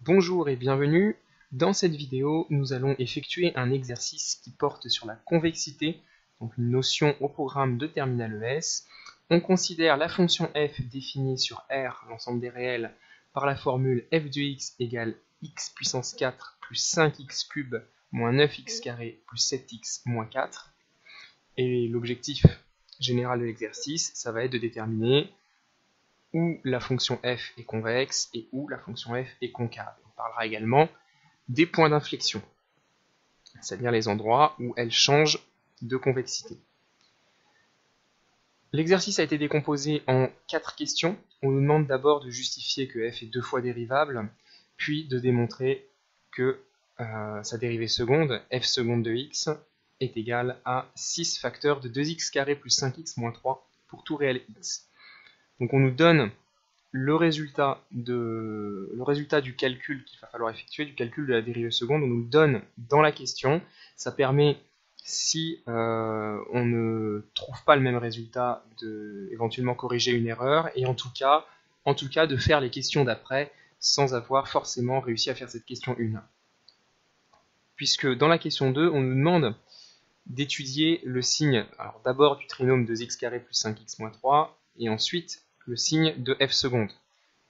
Bonjour et bienvenue. Dans cette vidéo, nous allons effectuer un exercice qui porte sur la convexité, donc une notion au programme de terminale ES. On considère la fonction f définie sur R, l'ensemble des réels, par la formule f de x égale x puissance 4 plus 5x cube moins 9x carré plus 7x moins 4. Et l'objectif général de l'exercice, ça va être de déterminer où la fonction f est convexe et où la fonction f est concave. On parlera également des points d'inflexion, c'est-à-dire les endroits où elle change de convexité. L'exercice a été décomposé en 4 questions. On nous demande d'abord de justifier que f est 2 fois dérivable, puis de démontrer que sa dérivée seconde, f seconde de x, est égale à 6 facteurs de 2x carré plus 5x moins 3 pour tout réel x. Donc on nous donne le résultat du calcul qu'il va falloir effectuer, du calcul de la dérivée seconde, on nous le donne dans la question. Ça permet, si on ne trouve pas le même résultat, de éventuellement corriger une erreur, et en tout cas de faire les questions d'après sans avoir forcément réussi à faire cette question 1. Puisque dans la question 2, on nous demande d'étudier le signe, alors d'abord du trinôme de x carré plus 5x moins 3, et ensuite le signe de f seconde.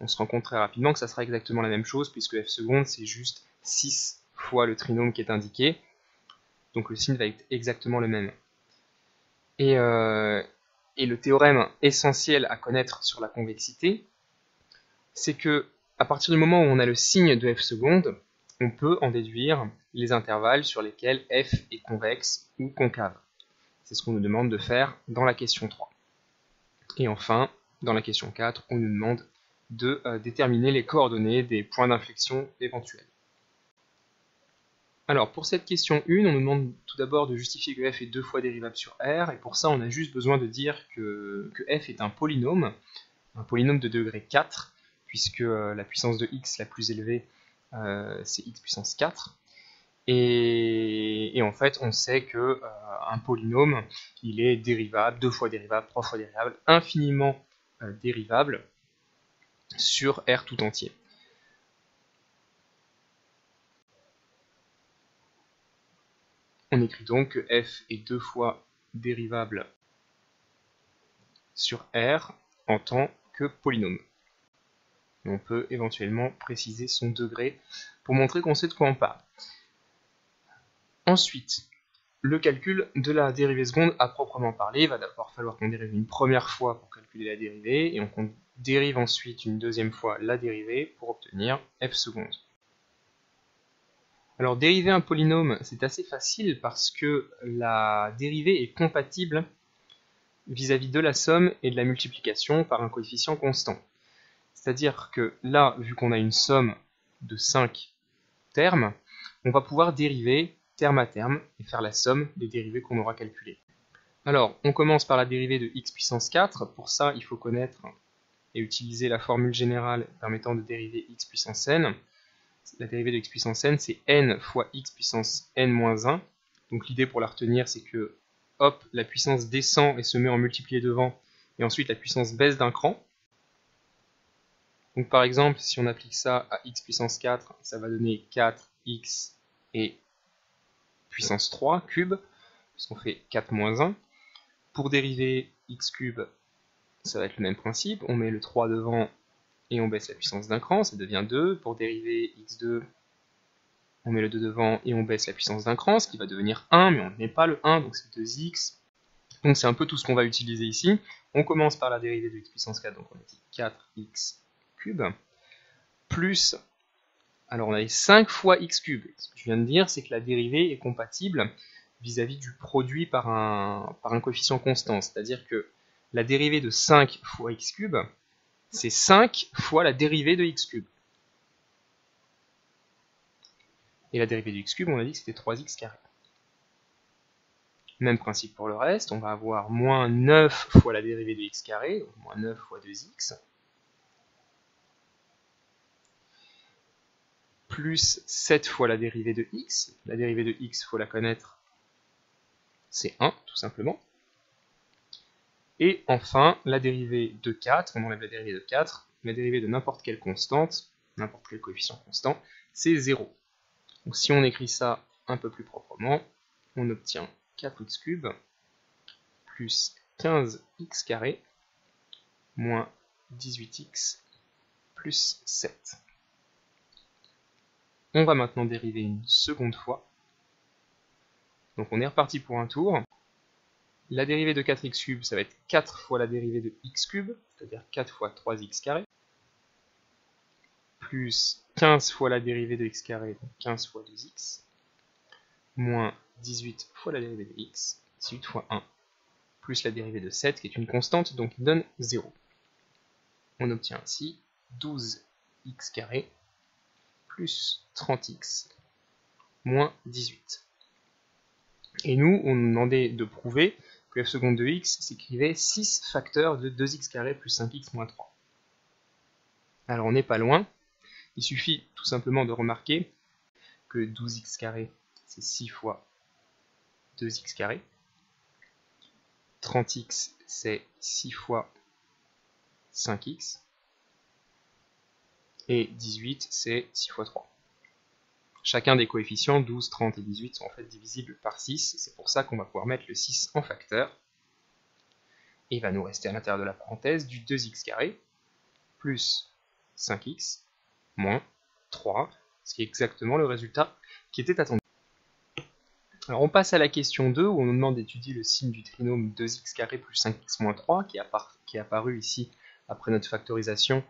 On se rend compte très rapidement que ça sera exactement la même chose, puisque f seconde c'est juste 6 fois le trinôme qui est indiqué, donc le signe va être exactement le même. Et le théorème essentiel à connaître sur la convexité, c'est que à partir du moment où on a le signe de f seconde, on peut en déduire les intervalles sur lesquels f est convexe ou concave. C'est ce qu'on nous demande de faire dans la question 3. Et enfin, dans la question 4, on nous demande de déterminer les coordonnées des points d'inflexion éventuels. Alors, pour cette question 1, on nous demande tout d'abord de justifier que f est 2 fois dérivable sur R, et pour ça, on a juste besoin de dire que f est un polynôme de degré 4, puisque la puissance de x la plus élevée, c'est x puissance 4. Et en fait, on sait que un polynôme, il est dérivable, 2 fois dérivable, 3 fois dérivable, infiniment dérivable sur R tout entier. On écrit donc que f est 2 fois dérivable sur R en tant que polynôme. Et on peut éventuellement préciser son degré pour montrer qu'on sait de quoi on parle. Ensuite, le calcul de la dérivée seconde à proprement parler, il va d'abord falloir qu'on dérive une première fois pour calculer la dérivée, et on dérive ensuite une deuxième fois la dérivée pour obtenir f seconde. Alors dériver un polynôme, c'est assez facile parce que la dérivée est compatible vis-à-vis de la somme et de la multiplication par un coefficient constant. C'est-à-dire que là, vu qu'on a une somme de 5 termes, on va pouvoir dériver terme à terme et faire la somme des dérivées qu'on aura calculées. Alors, on commence par la dérivée de x puissance 4. Pour ça, il faut connaître et utiliser la formule générale permettant de dériver x puissance n. La dérivée de x puissance n, c'est n fois x puissance n moins 1. Donc l'idée pour la retenir, c'est que hop, la puissance descend et se met en multiplié devant, et ensuite la puissance baisse d'un cran. Donc par exemple, si on applique ça à x puissance 4, ça va donner 4x et puissance 3 cube, puisqu'on fait 4 moins 1. Pour dériver x cube, ça va être le même principe, on met le 3 devant et on baisse la puissance d'un cran, ça devient 2. Pour dériver x2, on met le 2 devant et on baisse la puissance d'un cran, ce qui va devenir 1, mais on ne met pas le 1, donc c'est 2x. Donc c'est un peu tout ce qu'on va utiliser ici. On commence par la dérivée de x puissance 4, donc on a dit 4x cube, plus, alors on a 5 fois x cube. Ce que je viens de dire, c'est que la dérivée est compatible vis-à-vis du produit par un coefficient constant, c'est-à-dire que la dérivée de 5 fois x cube, c'est 5 fois la dérivée de x cube. Et la dérivée de x cube, on a dit que c'était 3x carré. Même principe pour le reste, on va avoir moins 9 fois la dérivée de x carré, donc moins 9 fois 2x, plus 7 fois la dérivée de x. La dérivée de x, il faut la connaître, c'est 1, tout simplement. Et enfin, la dérivée de 4, on enlève la dérivée de 4, la dérivée de n'importe quelle constante, n'importe quel coefficient constant, c'est 0. Donc si on écrit ça un peu plus proprement, on obtient 4x³ plus 15x² moins 18x plus 7. On va maintenant dériver une seconde fois. Donc on est reparti pour un tour. La dérivée de 4x³, ça va être 4 fois la dérivée de x³, c'est-à-dire 4 fois 3x², plus 15 fois la dérivée de x², donc 15 fois 2x, moins 18 fois la dérivée de x, 18 fois 1, plus la dérivée de 7, qui est une constante, donc il donne 0. On obtient ainsi 12x² plus 30x moins 18. Et nous, on nous demandait de prouver que f seconde de x s'écrivait 6 facteurs de 2x² plus 5x moins 3. Alors on n'est pas loin, il suffit tout simplement de remarquer que 12x² c'est 6 fois 2x², 30x c'est 6 fois 5x, et 18 c'est 6 fois 3. Chacun des coefficients, 12, 30 et 18, sont en fait divisibles par 6, c'est pour ça qu'on va pouvoir mettre le 6 en facteur. Et il va nous rester à l'intérieur de la parenthèse du 2x² plus 5x moins 3, ce qui est exactement le résultat qui était attendu. Alors on passe à la question 2, où on nous demande d'étudier le signe du trinôme 2x² plus 5x moins 3, qui est apparu ici après notre factorisation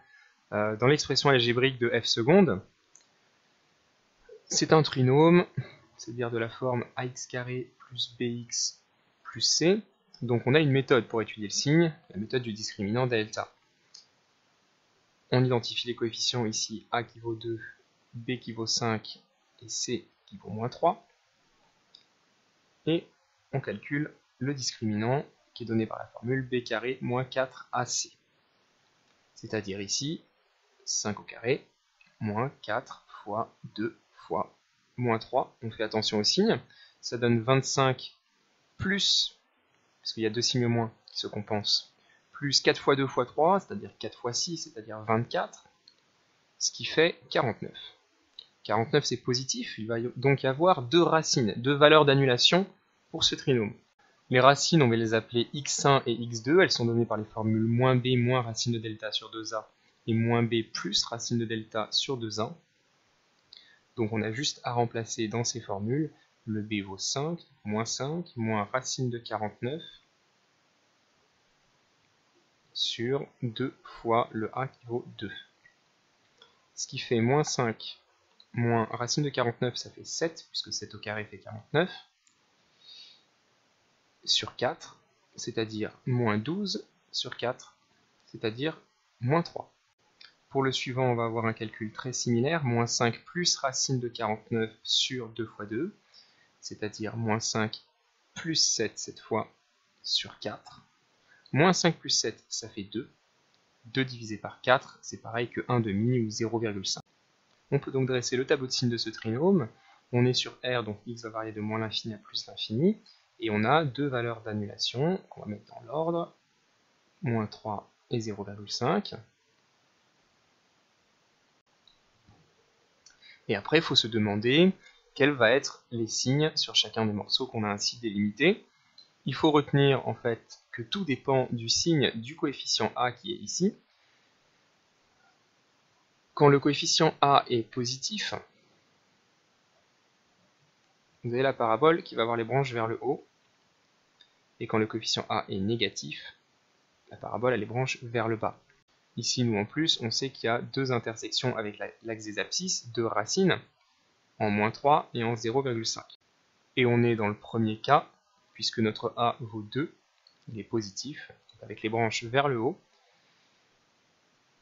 dans l'expression algébrique de f seconde. C'est un trinôme, c'est-à-dire de la forme ax² plus bx plus c. Donc on a une méthode pour étudier le signe, la méthode du discriminant delta. On identifie les coefficients ici, a qui vaut 2, b qui vaut 5 et c qui vaut moins 3. Et on calcule le discriminant qui est donné par la formule b carré moins 4ac. C'est-à-dire ici, 5 au carré, moins 4 fois 2 fois moins 3. On fait attention au signe. Ça donne 25 plus, parce qu'il y a deux signes moins qui se compensent, plus 4 fois 2 fois 3, c'est-à-dire 4 fois 6, c'est-à-dire 24, ce qui fait 49. 49 c'est positif, il va donc y avoir deux racines, deux valeurs d'annulation pour ce trinôme. Les racines, on va les appeler x1 et x2, elles sont données par les formules moins b moins racine de delta sur 2a et moins b plus racine de delta sur 2a. Donc on a juste à remplacer dans ces formules, le b vaut 5 moins racine de 49 sur 2 fois le a qui vaut 2. Ce qui fait moins 5 moins racine de 49, ça fait 7, puisque 7 au carré fait 49, sur 4, c'est-à-dire moins 12 sur 4, c'est-à-dire moins 3. Pour le suivant, on va avoir un calcul très similaire, moins 5 plus racine de 49 sur 2 fois 2, c'est-à-dire moins 5 plus 7 cette fois sur 4. Moins 5 plus 7, ça fait 2. 2 divisé par 4, c'est pareil que 1 demi ou 0,5. On peut donc dresser le tableau de signes de ce trinôme. On est sur R, donc x va varier de moins l'infini à plus l'infini. Et on a deux valeurs d'annulation qu'on va mettre dans l'ordre, moins 3 et 0,5. Et après, il faut se demander quels vont être les signes sur chacun des morceaux qu'on a ainsi délimités. Il faut retenir en fait que tout dépend du signe du coefficient A qui est ici. Quand le coefficient A est positif, vous avez la parabole qui va avoir les branches vers le haut. Et quand le coefficient A est négatif, la parabole a les branches vers le bas. Ici, nous en plus, on sait qu'il y a deux intersections avec l'axe des abscisses, deux racines, en moins 3 et en 0,5. Et on est dans le premier cas, puisque notre A vaut 2, il est positif, avec les branches vers le haut.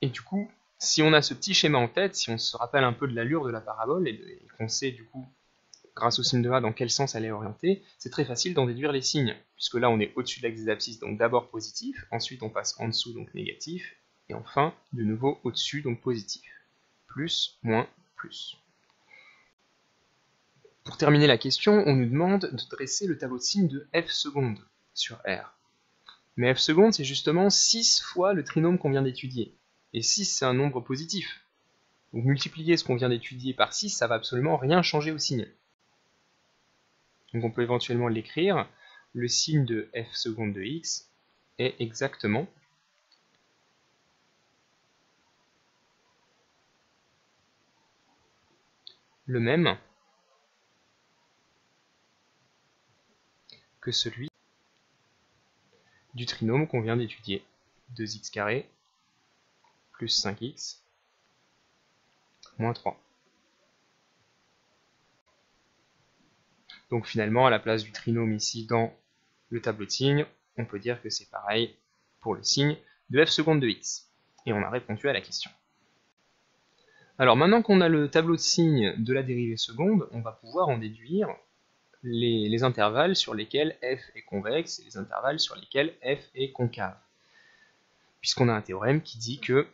Et du coup, si on a ce petit schéma en tête, si on se rappelle un peu de l'allure de la parabole et qu'on sait du coup, grâce au signe de A, dans quel sens elle est orientée, c'est très facile d'en déduire les signes, puisque là on est au-dessus de l'axe des abscisses, donc d'abord positif, ensuite on passe en dessous, donc négatif, et enfin de nouveau au-dessus, donc positif. Plus, moins, plus. Pour terminer la question, on nous demande de dresser le tableau de signes de f seconde sur R. Mais f seconde, c'est justement 6 fois le trinôme qu'on vient d'étudier. Et 6, c'est un nombre positif. Donc multiplier ce qu'on vient d'étudier par 6, ça va absolument rien changer au signe. Donc on peut éventuellement l'écrire. Le signe de f seconde de x est exactement le même que celui du trinôme qu'on vient d'étudier. 2x carré plus 5x moins 3. Donc finalement, à la place du trinôme ici dans le tableau de signes, on peut dire que c'est pareil pour le signe de f seconde de x. Et on a répondu à la question. Alors maintenant qu'on a le tableau de signes de la dérivée seconde, on va pouvoir en déduire les intervalles sur lesquels f est convexe et les intervalles sur lesquels f est concave. Puisqu'on a un théorème qui dit que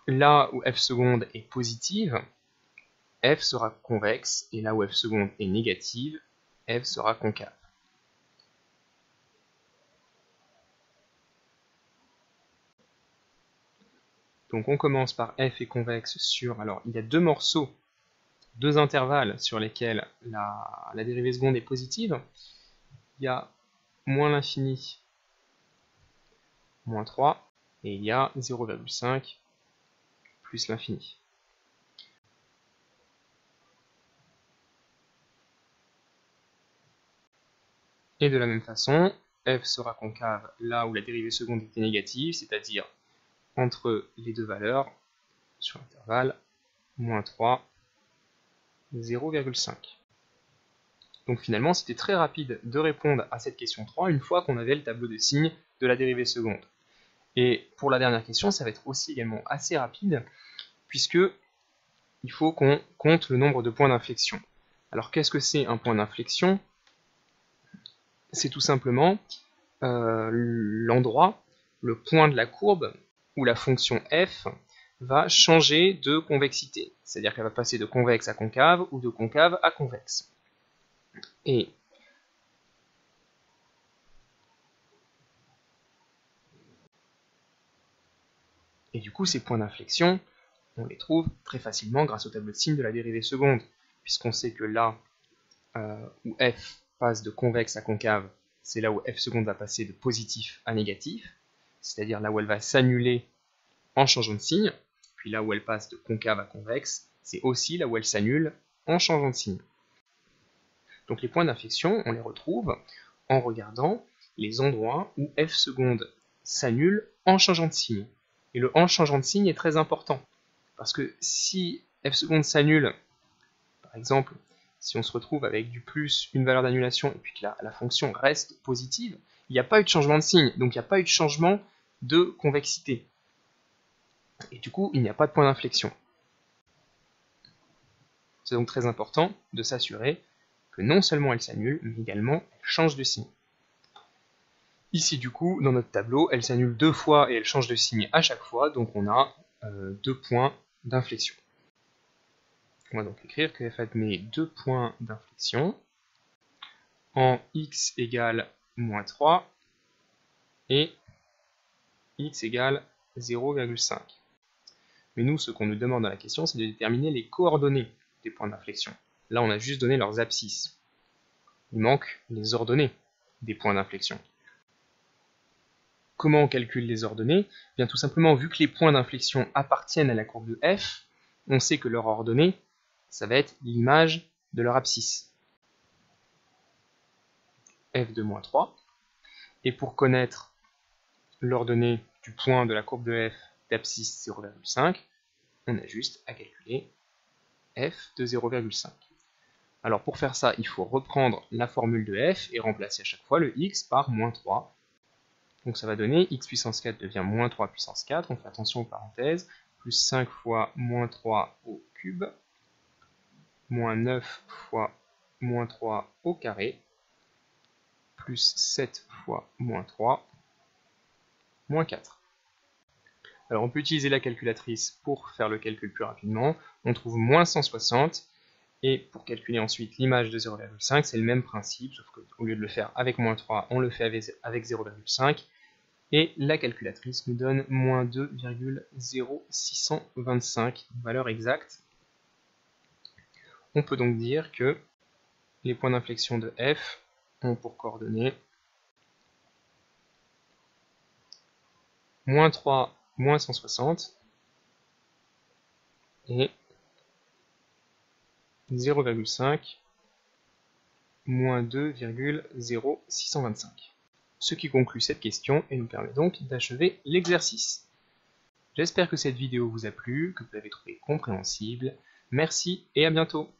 là où f seconde est positive, f sera convexe, et là où f seconde est négative, f sera concave. Donc on commence par f est convexe sur... Alors il y a deux morceaux, deux intervalles sur lesquels la dérivée seconde est positive. Il y a moins l'infini, moins 3, et il y a 0,5 plus l'infini. Et de la même façon, f sera concave là où la dérivée seconde était négative, c'est-à-dire entre les deux valeurs sur l'intervalle moins 3, 0,5. Donc finalement, c'était très rapide de répondre à cette question 3 une fois qu'on avait le tableau de signes de la dérivée seconde. Et pour la dernière question, ça va être aussi également assez rapide, puisque il faut qu'on compte le nombre de points d'inflexion. Alors qu'est-ce que c'est un point d'inflexion? C'est tout simplement l'endroit, le point de la courbe où la fonction f va changer de convexité. C'est-à-dire qu'elle va passer de convexe à concave ou de concave à convexe. Et du coup, ces points d'inflexion, on les trouve très facilement grâce au tableau de signes de la dérivée seconde, puisqu'on sait que là où f passe de convexe à concave, c'est là où f seconde va passer de positif à négatif, c'est-à-dire là où elle va s'annuler en changeant de signe, puis là où elle passe de concave à convexe, c'est aussi là où elle s'annule en changeant de signe. Donc les points d'inflexion, on les retrouve en regardant les endroits où f seconde s'annule en changeant de signe. Et le en changeant de signe est très important, parce que si f seconde s'annule, par exemple, si on se retrouve avec du plus une valeur d'annulation et puis que la fonction reste positive, il n'y a pas eu de changement de signe, donc il n'y a pas eu de changement de convexité. Et du coup, il n'y a pas de point d'inflexion. C'est donc très important de s'assurer que non seulement elle s'annule, mais également elle change de signe. Ici, du coup, dans notre tableau, elle s'annule deux fois et elle change de signe à chaque fois, donc on a 2 points d'inflexion. On va donc écrire que f admet 2 points d'inflexion en x égale moins 3 et x égale 0,5. Mais nous, ce qu'on nous demande dans la question, c'est de déterminer les coordonnées des points d'inflexion. Là, on a juste donné leurs abscisses. Il manque les ordonnées des points d'inflexion. Comment on calcule les ordonnées? Bien tout simplement, vu que les points d'inflexion appartiennent à la courbe de f, on sait que leur ordonnée, ça va être l'image de leur abscisse. f de moins 3. Et pour connaître l'ordonnée du point de la courbe de f d'abscisse 0,5, on a juste à calculer f de 0,5. Alors pour faire ça, il faut reprendre la formule de f et remplacer à chaque fois le x par moins 3. Donc ça va donner x puissance 4 devient moins 3 puissance 4, on fait attention aux parenthèses, plus 5 fois moins 3 au cube, moins 9 fois moins 3 au carré, plus 7 fois moins 3, moins 4. Alors on peut utiliser la calculatrice pour faire le calcul plus rapidement. On trouve moins 160, et pour calculer ensuite l'image de 0,5, c'est le même principe, sauf qu'au lieu de le faire avec moins 3, on le fait avec 0,5. Et la calculatrice nous donne moins 2,0625, valeur exacte. On peut donc dire que les points d'inflexion de f ont pour coordonnées moins 3, moins 160 et 0,5, moins 2,0625. Ce qui conclut cette question et nous permet donc d'achever l'exercice. J'espère que cette vidéo vous a plu, que vous l'avez trouvée compréhensible. Merci et à bientôt.